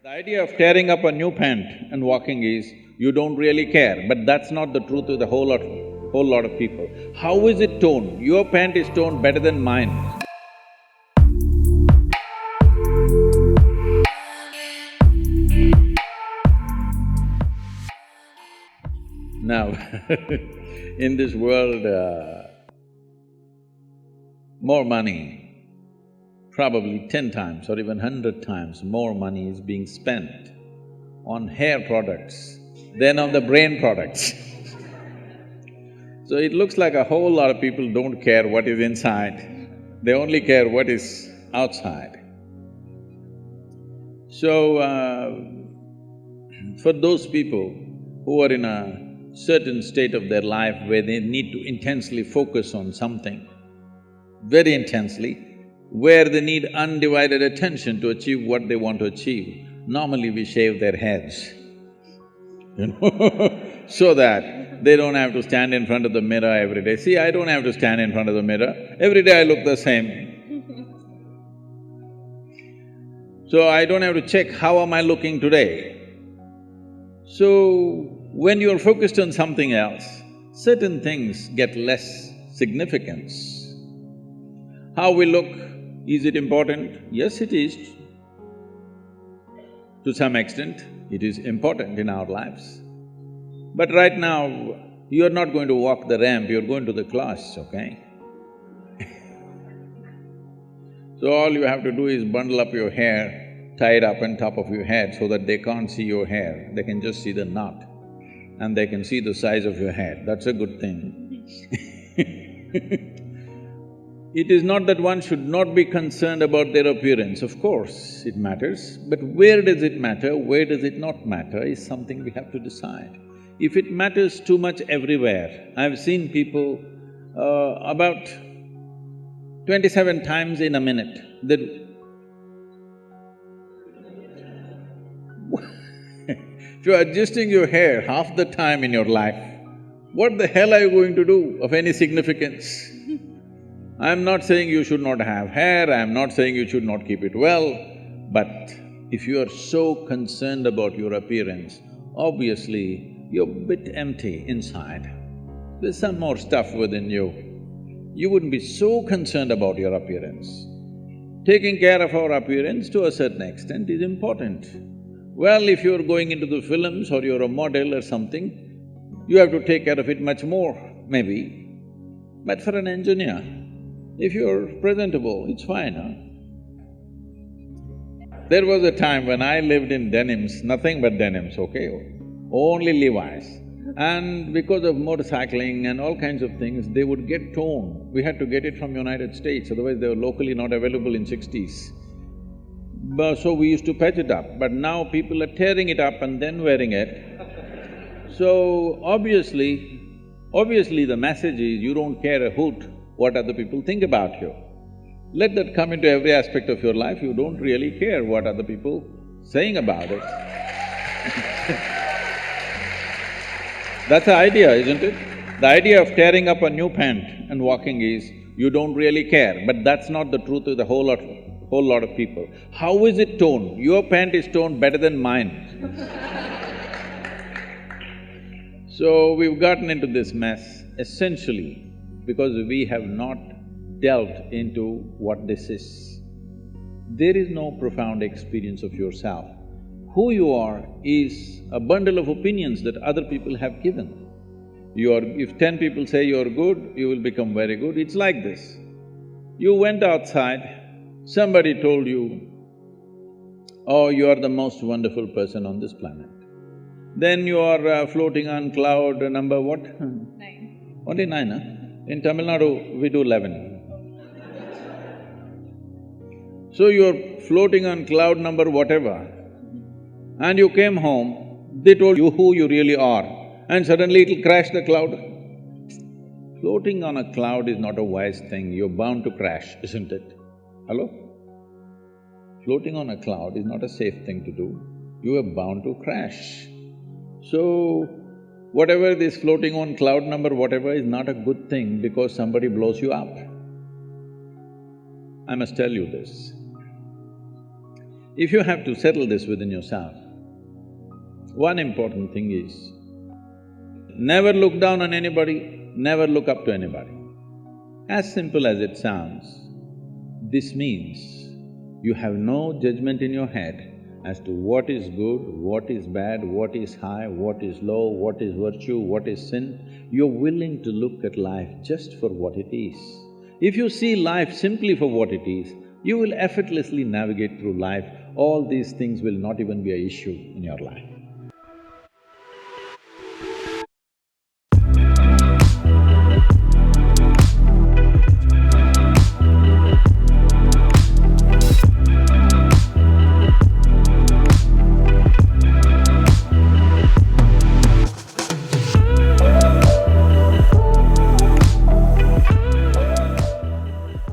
The idea of tearing up a new pant and walking is, you don't really care, but that's not the truth with a whole lot of people. How is it torn? Your pant is torn better than mine. Now, in this world, more money, probably 10 times or even 100 times more money is being spent on hair products than on the brain products. So it looks like a whole lot of people don't care what is inside, they only care what is outside. So, for those people who are in a certain state of their life where they need to intensely focus on something, very intensely, where they need undivided attention to achieve what they want to achieve, normally we shave their heads, you know, so that they don't have to stand in front of the mirror every day. See, I don't have to stand in front of the mirror, every day I look the same. So I don't have to check how am I looking today. So, when you're focused on something else, certain things get less significance. How we look, is it important? Yes, it is. To some extent, it is important in our lives. But right now, you're not going to walk the ramp, you're going to the class, okay? So all you have to do is bundle up your hair, tie it up on top of your head so that they can't see your hair, they can just see the knot and they can see the size of your head, that's a good thing. It is not that one should not be concerned about their appearance, of course it matters, but where does it matter, where does it not matter is something we have to decide. If it matters too much everywhere, I've seen people about 27 times in a minute, if you're adjusting your hair half the time in your life, what the hell are you going to do of any significance? I'm not saying you should not have hair, I'm not saying you should not keep it well, but if you are so concerned about your appearance, obviously you're a bit empty inside. There's some more stuff within you. You wouldn't be so concerned about your appearance. Taking care of our appearance to a certain extent is important. Well, if you're going into the films or you're a model or something, you have to take care of it much more, maybe. But for an engineer, if you're presentable, it's fine, huh? There was a time when I lived in denims, nothing but denims, okay? Only Levi's. And because of motorcycling and all kinds of things, they would get torn. We had to get it from United States, otherwise they were locally not available in 60s. So we used to patch it up, but now people are tearing it up and then wearing it. So obviously the message is you don't care a hoot what other people think about you. Let that come into every aspect of your life, you don't really care what other people saying about it. That's the idea, isn't it? The idea of tearing up a new pant and walking is, you don't really care, but that's not the truth with a whole lot of people. How is it torn? Your pant is torn better than mine. So we've gotten into this mess essentially because we have not delved into what this is. There is no profound experience of yourself. Who you are is a bundle of opinions that other people have given. If 10 people say you're good, you will become very good. It's like this. You went outside, somebody told you, oh, you are the most wonderful person on this planet. Then you are floating on cloud number what? 9. Only 9, huh? In Tamil Nadu, we do 11. So you're floating on cloud number whatever, and you came home, they told you who you really are, and suddenly it'll crash the cloud. Floating on a cloud is not a wise thing, you're bound to crash, isn't it? Hello? Floating on a cloud is not a safe thing to do, you are bound to crash. So, whatever this floating on cloud number whatever is not a good thing because somebody blows you up. I must tell you this. If you have to settle this within yourself, one important thing is, never look down on anybody, never look up to anybody. As simple as it sounds, this means you have no judgment in your head as to what is good, what is bad, what is high, what is low, what is virtue, what is sin. You're willing to look at life just for what it is. If you see life simply for what it is, you will effortlessly navigate through life. All these things will not even be an issue in your life.